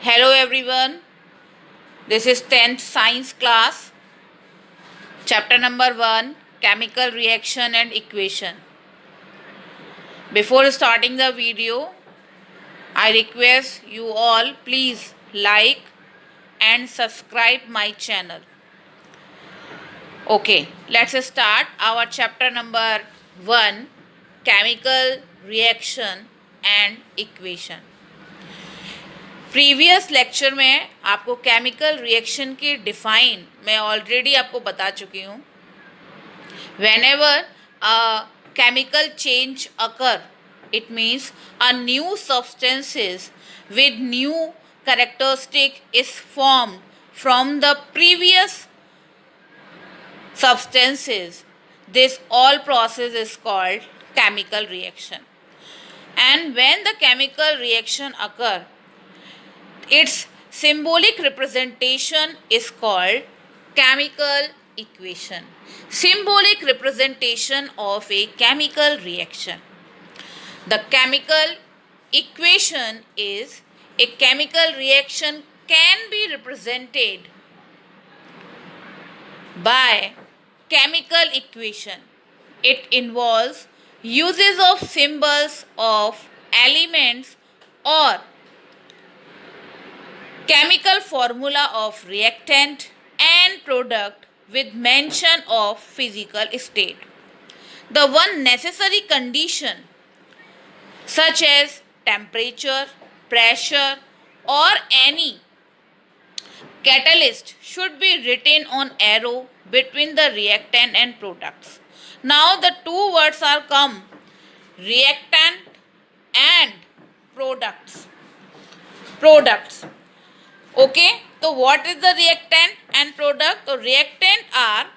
Hello everyone, this is 10th science class, chapter number 1, chemical reaction and equation. Before starting the video, I request you all please like and subscribe my channel. Okay, let's start our chapter number 1, chemical reaction and equation. Previous lecture में आपको chemical reaction की define मैं already आपको बता चुकी हूँ. When ever a chemical change occur it means a new substances with new characteristic is formed from the previous substances. This all process is called chemical reaction. And when the chemical reaction occur, its symbolic representation is called chemical equation. Symbolic representation of a chemical reaction. The chemical equation is a chemical reaction can be represented by chemical equation. It involves uses of symbols of elements or chemical formula of reactant and product with mention of physical state. The one necessary condition such as temperature, pressure or any catalyst should be written on arrow between the reactant and products. Now the two words are come, reactant and products. Okay, so what is the reactant and product? So reactant are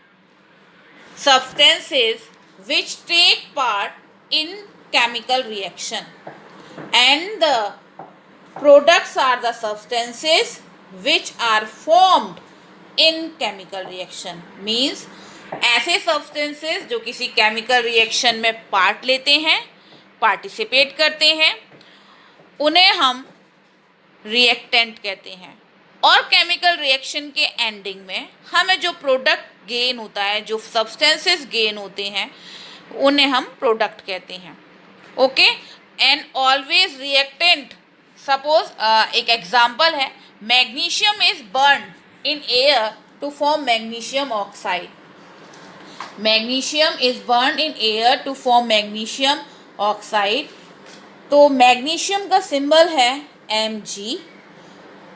substances which take part in chemical reaction and the products are the substances which are formed in chemical reaction. Means ऐसे substances जो किसी chemical reaction में part लेते हैं, participate करते हैं, उन्हें हम reactant कहते हैं. और chemical reaction के ending में हमें जो product gain होता है, जो substances gain होते हैं, उन्हें हम product कहते हैं. Okay, and always reactant. Suppose एक example है, magnesium is burned in air to form magnesium oxide. Magnesium is burned in air to form magnesium oxide. तो मैग्नीशियम का सिंबल है Mg.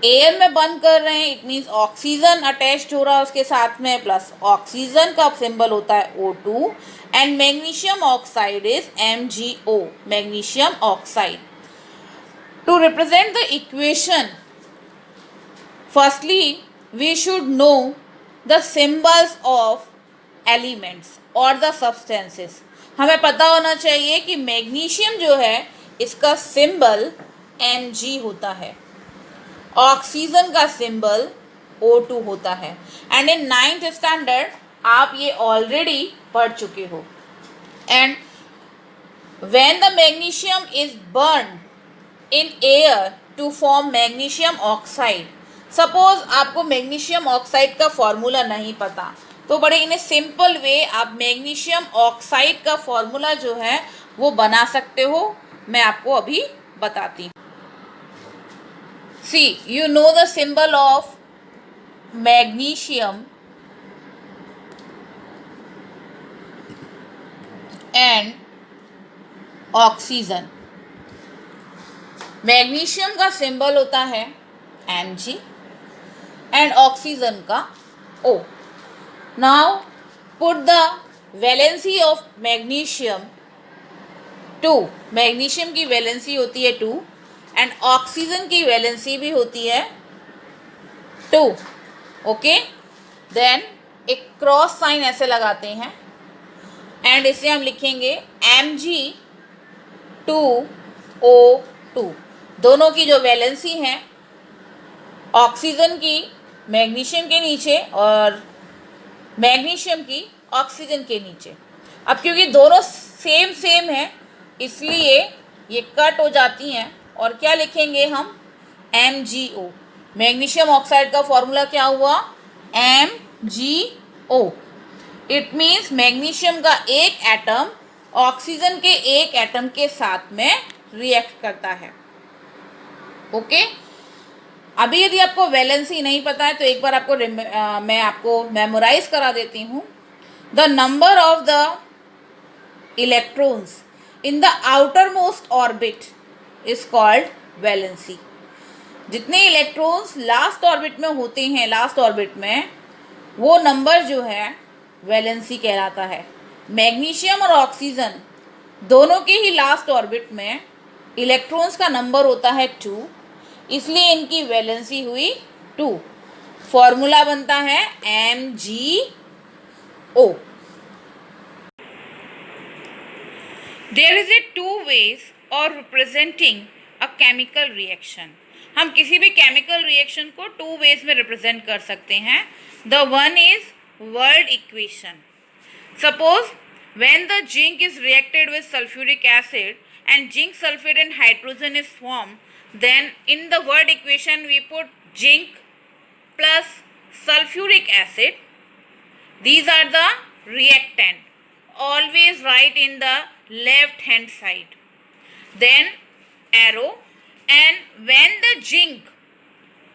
एयर में बंद कर रहे हैं, इट मीन्स ऑक्सीजन अटैच्ड हो रहा है उसके साथ में, प्लस ऑक्सीजन का सिंबल होता है O2 and magnesium oxide is MgO, magnesium oxide. To represent the equation, firstly we should know the symbols of elements or the substances. हमें पता होना चाहिए कि मैग्नीशियम जो है इसका सिंबल Mg होता है, ऑक्सीजन का सिंबल O2 होता है. एंड इन 9th स्टैंडर्ड आप ये ऑलरेडी पढ़ चुके हो. And when the magnesium is burn in air to form magnesium oxide. Suppose आपको मैग्नीशियम ऑक्साइड का फॉर्मूला नहीं पता, तो बड़े इन ए सिंपल वे आप मैग्नीशियम ऑक्साइड का फॉर्मूला जो है वो बना सकते हो. मैं आपको अभी बताती हूँ. See you know the symbol of magnesium and oxygen. Magnesium का सिंबल होता है Mg एंड ऑक्सीजन का O. Now put the valency of magnesium 2. Magnesium की वैलेंसी होती है 2 एंड ऑक्सीजन की वैलेंसी भी होती है 2. ओके, देन एक क्रॉस साइन ऐसे लगाते हैं एंड इसे हम लिखेंगे Mg2O2. दोनों की जो वैलेंसी है ऑक्सीजन की मैग्नीशियम के नीचे और मैग्नीशियम की ऑक्सीजन के नीचे. अब क्योंकि दोनों सेम है इसलिए ये कट हो जाती हैं और क्या लिखेंगे हम MgO। मैग्नीशियम ऑक्साइड का फॉर्मूला क्या हुआ? MgO। इट मीन्स मैग्नीशियम का एक एटम ऑक्सीजन के एक एटम के साथ में रिएक्ट करता है। ओके, अभी यदि आपको वैलेंसी नहीं पता है तो एक बार आपको मैं आपको मेमोराइज करा देती हूँ। The number of the electrons in the outer most orbit is called valency. जितने इलेक्ट्रॉन्स लास्ट ऑर्बिट में होते हैं, लास्ट ऑर्बिट में, वो नंबर जो है वैलेंसी कहलाता है। मैग्नीशियम और ऑक्सीजन दोनों के ही लास्ट ऑर्बिट में इलेक्ट्रॉन्स का नंबर होता है 2, इसलिए इनकी वैलेंसी हुई 2। फॉर्मूला बनता है MgO। There is a 2 ways of representing a chemical reaction। हम किसी भी केमिकल रिएक्शन को 2 ways में रिप्रेजेंट कर सकते हैं। The one is world equation. Suppose when the zinc is reacted with sulfuric acid and zinc sulfate and hydrogen is formed, then in the word equation we put zinc plus sulfuric acid. These are the reactant. Always write in the left hand side. Then arrow, and when the zinc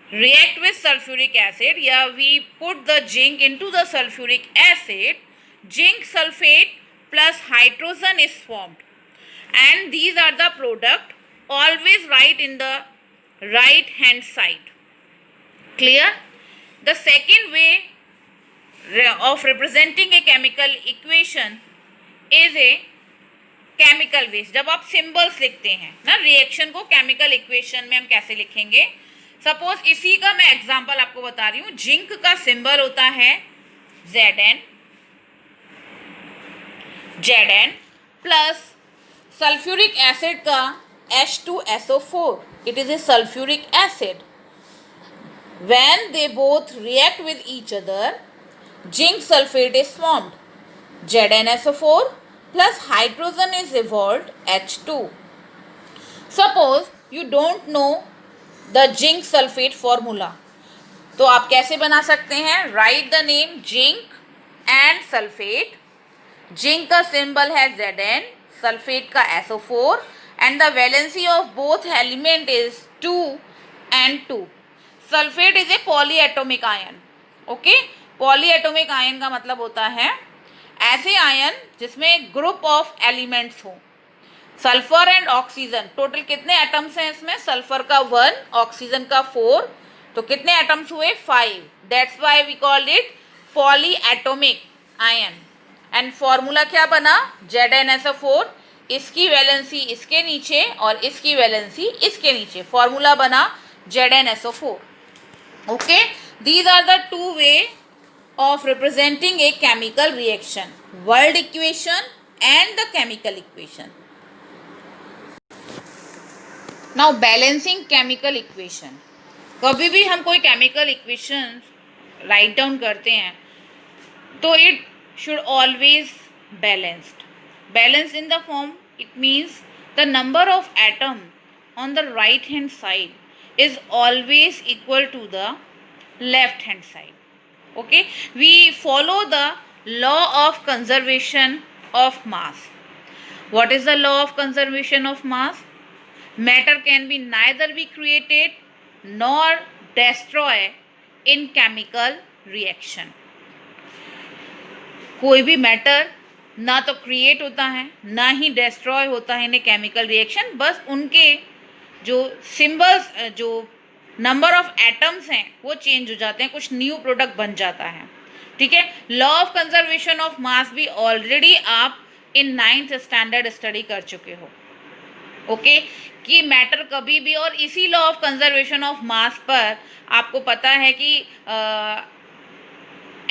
react with sulfuric acid, here we put the zinc into the sulfuric acid, zinc sulfate plus hydrogen is formed, and these are the product. Always write in the right hand side. Clear? The second way of representing a chemical equation is a chemical waste. जब आप symbols लिखते हैं ना reaction को, chemical equation में हम कैसे लिखेंगे? सपोज इसी का मैं एग्जांपल आपको बता रही हूँ। जिंक का सिंबल होता है Zn, प्लस सल्फ्यूरिक एसिड का H2SO4, it is a sulphuric acid. When they both react with each other, zinc sulphate is formed, ZnSO4 plus hydrogen is evolved H2. Suppose you don't know the zinc sulfate formula, तो आप कैसे बना सकते हैं? Write the name zinc and sulfate. Zinc का symbol है Zn, sulfate का SO4, and the valency of both element is 2 and 2. Sulfate is a polyatomic ion. Okay, polyatomic ion का मतलब होता है ऐसे आयन जिसमें ग्रुप ऑफ एलिमेंट्स हो। सल्फर एंड ऑक्सीजन, टोटल कितने एटम्स हैं इसमें? सल्फर का 1, ऑक्सीजन का 4, तो कितने एटम्स हुए? 5। That's why we called it polyatomic ion. And formula क्या बना? ZnSO4, इसकी वैलेंसी इसके नीचे और इसकी वैलेंसी इसके नीचे, फॉर्मूला बना ZnSO4। Okay, these are the 2 way of representing a chemical reaction, world equation and the chemical equation. Now balancing chemical equation. कभी भी हम कोई chemical equation write down करते हैं तो it should always balanced. Balanced in the form, it means the number of atom on the right hand side is always equal to the left hand side. Okay, we follow the law of conservation of mass. What is the law of conservation of mass? Matter can be neither be created nor destroyed in chemical reaction. कोई भी matter ना तो create होता है ना ही destroy होता है इन chemical reaction, बस उनके जो सिंबल्स, जो नंबर ऑफ एटम्स हैं वो चेंज हो जाते हैं, कुछ न्यू प्रोडक्ट बन जाता है। ठीक है, law of conservation of mass भी ऑलरेडी आप इन 9th स्टैंडर्ड स्टडी कर चुके हो। ओके, कि मैटर कभी भी, और इसी law of conservation of mass पर आपको पता है कि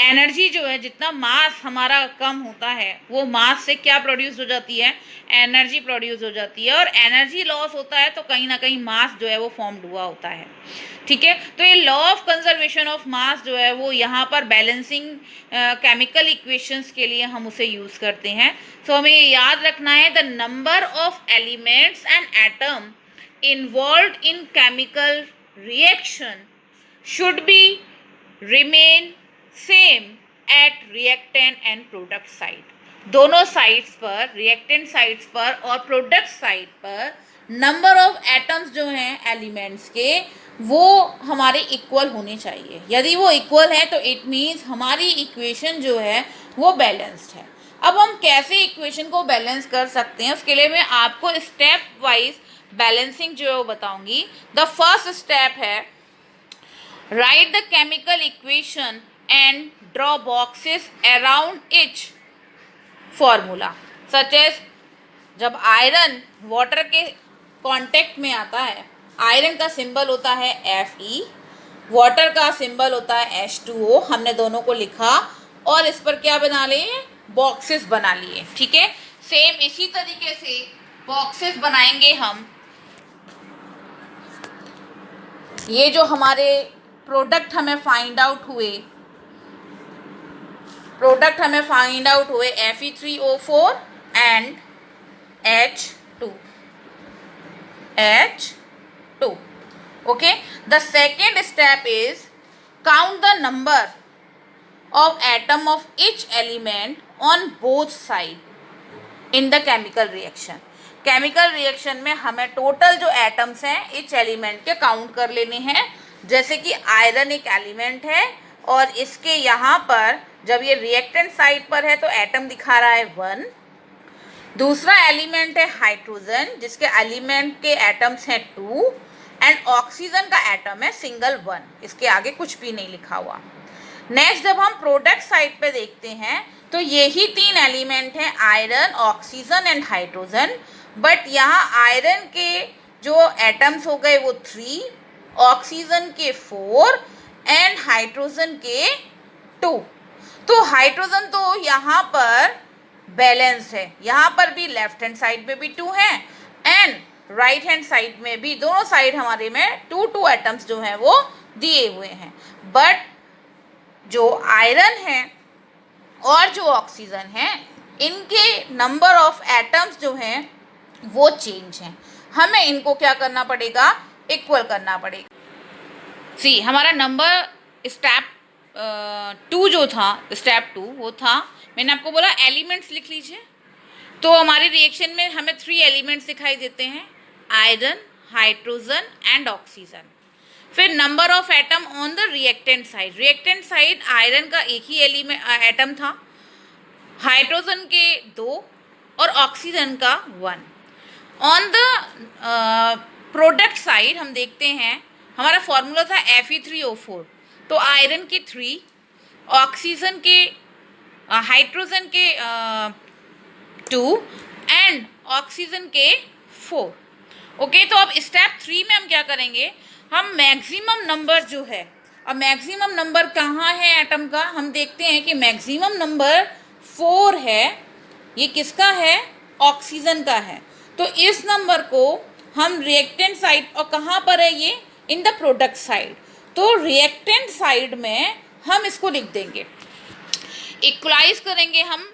एनर्जी जो है, जितना मास हमारा कम होता है वो मास से क्या प्रोड्यूस हो जाती है? एनर्जी प्रोड्यूस हो जाती है, और एनर्जी लॉस होता है तो कहीं ना कहीं मास जो है वो फॉर्म्ड हुआ होता है। ठीक है, तो ये law of conservation of mass जो है वो यहाँ पर बैलेंसिंग केमिकल इक्वेशंस के लिए हम उसे यूज़ करते हैं। सो हमें ये याद रखना है, the number of elements and atom involve in chemical reaction should be remain same at reactant and product side. दोनों साइड्स पर, रिएक्टेंट साइड्स पर और प्रोडक्ट साइड पर नंबर ऑफ एटम्स जो हैं एलिमेंट्स के वो हमारे इक्वल होने चाहिए. यदि वो इक्वल है तो इट मीन्स हमारी इक्वेशन जो है वो बैलेंस्ड है. अब हम कैसे इक्वेशन को बैलेंस कर सकते हैं उसके लिए मैं आपको स्टेप वाइज बैलेंसिंग जो है वो बताऊंगी. द फर्स्ट स्टेप है write the chemical equation and draw boxes around each formula. Such as जब आयरन वाटर के कांटेक्ट में आता है, आयरन का सिंबल होता है Fe, वाटर का सिंबल होता है H2O. हमने दोनों को लिखा और इस पर क्या बना लिए, बॉक्सेस बना लिए. ठीक है, सेम इसी तरीके से बॉक्सेस बनाएंगे हम. ये जो हमारे प्रोडक्ट हमें फाइंड आउट हुए Fe3O4 and H2. Okay, the second step is count the number of atom of each element on both side in the chemical reaction. Chemical reaction में हमें टोटल जो एटम्स हैं इच एलिमेंट के count कर लेने हैं. जैसे कि आयरन एक एलिमेंट है और इसके यहाँ पर जब ये रिएक्टेंट साइड पर है तो एटम दिखा रहा है 1. दूसरा एलिमेंट है हाइड्रोजन जिसके एलिमेंट के एटम्स हैं 2 एंड ऑक्सीजन का एटम है सिंगल 1. इसके आगे कुछ भी नहीं लिखा हुआ. नेक्स्ट जब हम प्रोडक्ट साइड पे देखते हैं तो यही 3 एलिमेंट हैं iron, oxygen and hydrogen. But यहाँ आयरन के जो एटम्स हो गए वो 3, ऑक्सीजन के 4 एंड हाइड्रोजन के 2. तो हाइड्रोजन तो यहाँ पर बैलेंस्ड है. यहाँ पर भी लेफ्ट हैंड साइड में भी 2 हैं एंड राइट हैंड साइड में भी, दोनों साइड हमारे में 2 एटम्स जो हैं वो दिए हुए हैं. बट जो आयरन है और जो ऑक्सीजन है इनके नंबर ऑफ एटम्स जो हैं वो चेंज हैं. हमें इनको क्या करना पड़ेगा, इक्वल करना पड़ेगा. सी हमारा नंबर स्टेप 2 जो था, स्टेप 2 वो था, मैंने आपको बोला एलिमेंट्स लिख लीजिए. तो हमारी रिएक्शन में हमें 3 एलिमेंट्स दिखाई देते हैं, आयरन, हाइड्रोजन एंड ऑक्सीजन. फिर number of atom on the reactant side. Reactant side iron का एक ही एटम था, हाइड्रोजन के 2 और ऑक्सीजन का 1. ऑन द प्रोडक्ट साइड हम देखते हैं हमारा फॉर्मूला था Fe3O4. तो आयरन के 3, ऑक्सीजन के हाइड्रोजन के 2 एंड ऑक्सीजन के 4. ओके, तो अब स्टेप 3 में हम क्या करेंगे, हम मैक्सिमम नंबर जो है, अब मैक्सिमम नंबर कहाँ है एटम का, हम देखते हैं कि मैक्सिमम नंबर 4 है. ये किसका है, ऑक्सीजन का है. तो इस नंबर को हम रिएक्टेंट साइड, और कहाँ पर है ये, इन द प्रोडक्ट साइड. तो रिएक्टेंट साइड में हम इसको लिख देंगे, इक्वलाइज करेंगे हम.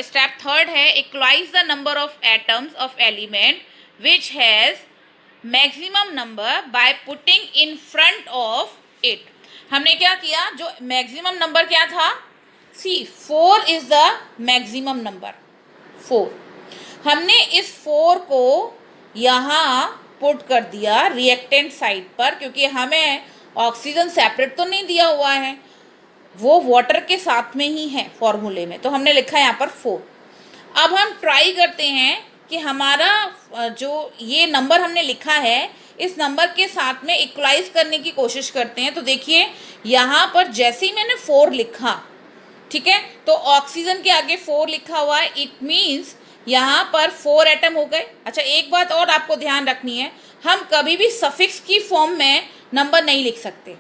स्टेप 3 है equalize the number of atoms of element which has maximum number by putting in front of it. हमने क्या किया, जो मैक्सिमम नंबर क्या था, C 4 is the maximum number 4. हमने इस 4 को यहाँ पुट कर दिया रिएक्टेंट साइड पर, क्योंकि हमें ऑक्सीजन सेपरेट तो नहीं दिया हुआ है, वो वाटर के साथ में ही है फॉर्मूले में. तो हमने लिखा है यहाँ पर 4. अब हम ट्राई करते हैं कि हमारा जो ये नंबर हमने लिखा है इस नंबर के साथ में इक्वलाइज करने की कोशिश करते हैं. तो देखिए यहाँ पर जैसे ही मैंने 4 लिखा, ठीक है, तो ऑक्सीजन के आगे 4 लिखा हुआ है, इट मीन्स यहाँ पर 4 एटम हो गए. अच्छा, एक बात और आपको ध्यान रखनी है, हम कभी भी सफिक्स की फॉर्म में नंबर नहीं लिख सकते.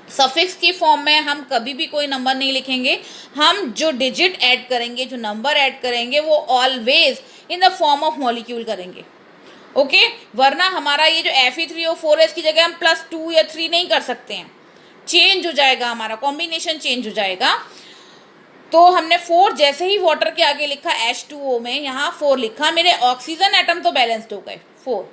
सफिक्स की फॉर्म में हम कभी भी कोई नंबर नहीं लिखेंगे. हम जो डिजिट ऐड करेंगे, जो नंबर ऐड करेंगे, वो always in the form of molecule करेंगे. ओके, वरना हमारा ये जो Fe3O4 है इसकी जगह हम +2 या 3 नहीं कर सकते हैं, चेंज हो जाएगा, हमारा कॉम्बिनेशन चेंज हो जाएगा. तो हमने 4 जैसे ही वाटर के आगे लिखा H2O में, यहाँ 4 लिखा, मेरे ऑक्सीजन एटम तो बैलेंस्ड हो गए 4.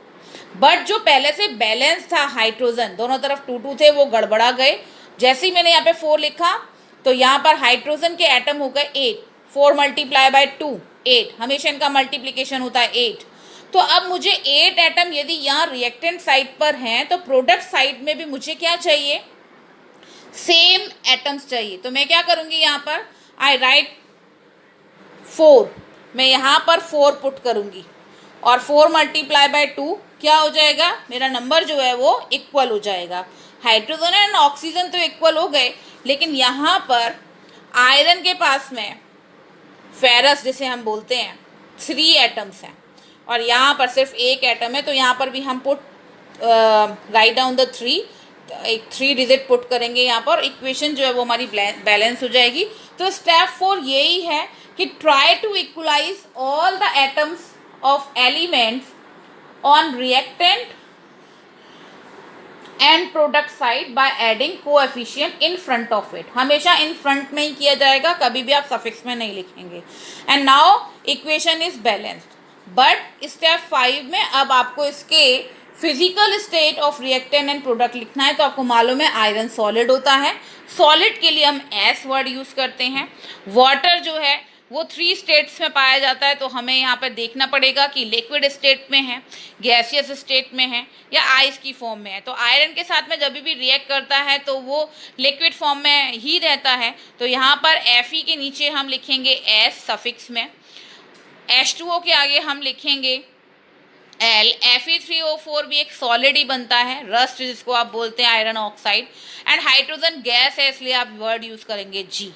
बट जो पहले से बैलेंस था हाइड्रोजन, दोनों तरफ 2 थे, वो गड़बड़ा गए। जैसे ही मैंने यहाँ पे 4 लिखा तो यहाँ पर हाइड्रोजन के एटम हो गए 8, 4 मल्टीप्लाई बाय 2 8, हमेशा इनका मल्टीप्लिकेशन होता है 8। तो अब मुझे 8 एटम यदि यहाँ रिएक्टेंट साइड पर हैं तो प्रोडक्ट साइड में भी मुझे क्या चाहिए, सेम एटम्स चाहिए। तो मैं क्या करूँगी, यहाँ पर आई राइट 4, मैं यहाँ पर 4 पुट करूँगी और 4 मल्टीप्लाई बाय 2 क्या हो जाएगा, मेरा नंबर जो है वो इक्वल हो जाएगा। हाइड्रोजन एंड ऑक्सीजन तो इक्वल हो गए, लेकिन यहाँ पर आयरन के पास में फेरस जिसे हम बोलते हैं 3 एटम्स हैं और यहाँ पर सिर्फ 1 एटम है। तो यहाँ पर भी हम पुट राइट डाउन द 3, एक 3 डिजिट पुट करेंगे यहाँ पर, इक्वेशन जो है वो हमारी बैलेंस हो जाएगी। तो स्टेप 4 यही है कि try to equalize all the atoms of elements on reactant and product side by adding coefficient in front of it. हमेशा इन फ्रंट में ही किया जाएगा, कभी भी आप सफिक्स में नहीं लिखेंगे। And now equation is balanced. But step 5 में अब आपको इसके physical state of reactant and product लिखना है। तो आपको मालूम है आयरन सॉलिड होता है, सॉलिड के लिए हम एस वर्ड यूज़ करते हैं। वाटर जो है वो 3 स्टेट्स में पाया जाता है, तो हमें यहाँ पर देखना पड़ेगा कि लिक्विड स्टेट में है, गैसियस स्टेट में है या आइस की फॉर्म में है। तो आयरन के साथ में जब भी रिएक्ट करता है तो वो लिक्विड फॉर्म में ही रहता है। तो यहाँ पर Fe के नीचे हम लिखेंगे एस सफिक्स में, H2O के आगे हम लिखेंगे एल। Fe3O4 भी एक सॉलिड ही बनता है, रस्ट जिसको आप बोलते हैं iron oxide. And hydrogen gas है, इसलिए आप वर्ड यूज़ करेंगे जी।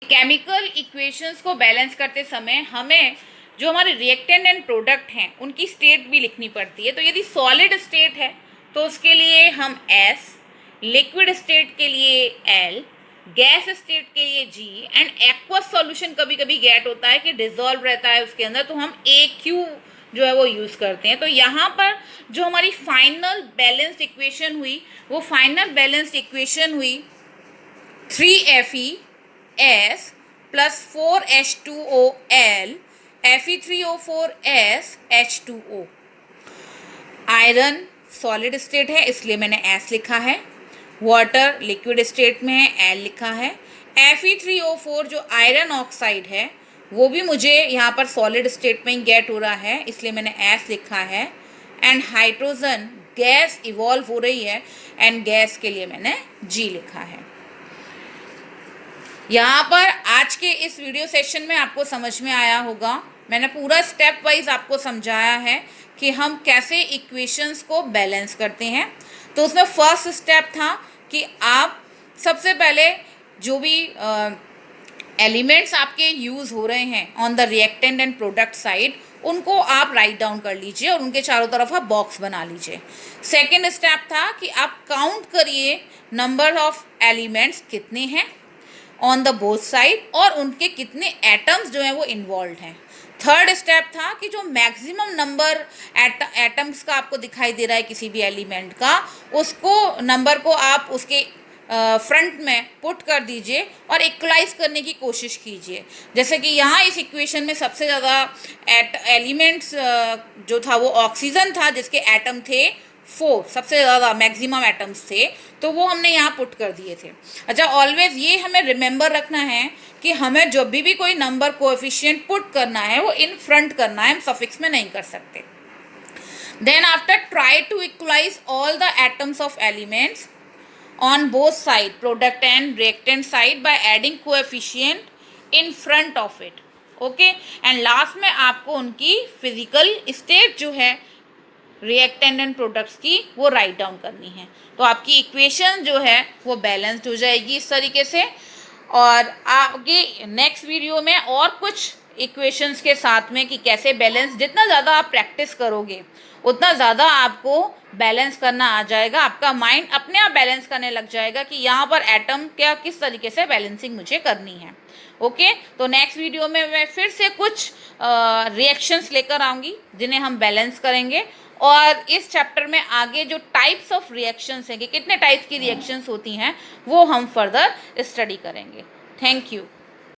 केमिकल इक्वेशंस को बैलेंस करते समय हमें जो हमारे रिएक्टेंट एंड प्रोडक्ट हैं उनकी स्टेट भी लिखनी पड़ती है। तो यदि सॉलिड स्टेट है तो उसके लिए हम एस, लिक्विड स्टेट के लिए एल, गैस स्टेट के लिए जी, एंड एक्वस सॉल्यूशन कभी कभी गेट होता है कि डिजॉल्व रहता है उसके अंदर, तो हम AQ जो है वो यूज़ करते हैं। तो यहाँ पर जो हमारी फाइनल बैलेंस्ड इक्वेशन हुई वो फाइनल बैलेंस्ड इक्वेशन हुई 3FeS plus 4H2OL Fe3O4S H2O। Iron solid state है इसलिए मैंने एस लिखा है, वाटर लिक्विड स्टेट में है एल लिखा है, Fe3O4 जो आयरन ऑक्साइड है वो भी मुझे यहाँ पर सॉलिड स्टेट में ही गेट हो रहा है इसलिए मैंने एस लिखा है। एंड हाइड्रोजन गैस इवॉल्व हो रही है एंड गैस के लिए मैंने जी लिखा है। यहाँ पर आज के इस वीडियो सेशन में आपको समझ में आया होगा, मैंने पूरा स्टेप वाइज आपको समझाया है कि हम कैसे इक्वेशंस को बैलेंस करते हैं। तो उसमें फर्स्ट स्टेप था कि आप सबसे पहले जो भी एलिमेंट्स आपके यूज़ हो रहे हैं on the reactant and product side उनको आप राइट डाउन कर लीजिए और उनके चारों तरफ आप बॉक्स बना लीजिए। सेकेंड स्टेप था कि आप काउंट करिए नंबर ऑफ एलिमेंट्स कितने हैं ऑन द बोथ साइड और उनके कितने एटम्स जो हैं वो इन्वॉल्व हैं। थर्ड स्टेप था कि जो मैक्सिमम नंबर एटम्स का आपको दिखाई दे रहा है किसी भी एलिमेंट का, उसको नंबर को आप उसके फ्रंट में पुट कर दीजिए और इक्वलाइज करने की कोशिश कीजिए। जैसे कि यहाँ इस इक्वेशन में सबसे ज़्यादा एलिमेंट्स जो था वो ऑक्सीजन था जिसके एटम थे 4, सबसे ज़्यादा मैक्सिमम एटम्स थे, तो वो हमने यहाँ पुट कर दिए थे। अच्छा, ऑलवेज ये हमें रिमेंबर रखना है कि हमें जब भी कोई नंबर कोएफिशिएंट पुट करना है वो इन फ्रंट करना है, हम सफिक्स में नहीं कर सकते। Then after try to equalize all the atoms of elements on both side product and reactant side by adding coefficient in front of it, okay। and last में आपको उनकी physical state जो है reactant and products की वो write down करनी है। तो आपकी equation जो है वो balanced हो जाएगी इस तरीके से। और आगे नेक्स्ट वीडियो में और कुछ इक्वेशंस के साथ में कि कैसे बैलेंस, जितना ज़्यादा आप प्रैक्टिस करोगे उतना ज़्यादा आपको बैलेंस करना आ जाएगा, आपका माइंड अपने आप बैलेंस करने लग जाएगा कि यहाँ पर एटम क्या किस तरीके से बैलेंसिंग मुझे करनी है। ओके, तो नेक्स्ट वीडियो में मैं फिर से कुछ रिएक्शंस लेकर आऊँगी जिन्हें हम बैलेंस करेंगे। और इस चैप्टर में आगे जो टाइप्स ऑफ रिएक्शंस हैं कि कितने टाइप्स की रिएक्शंस होती हैं वो हम फर्दर स्टडी करेंगे। Thank you.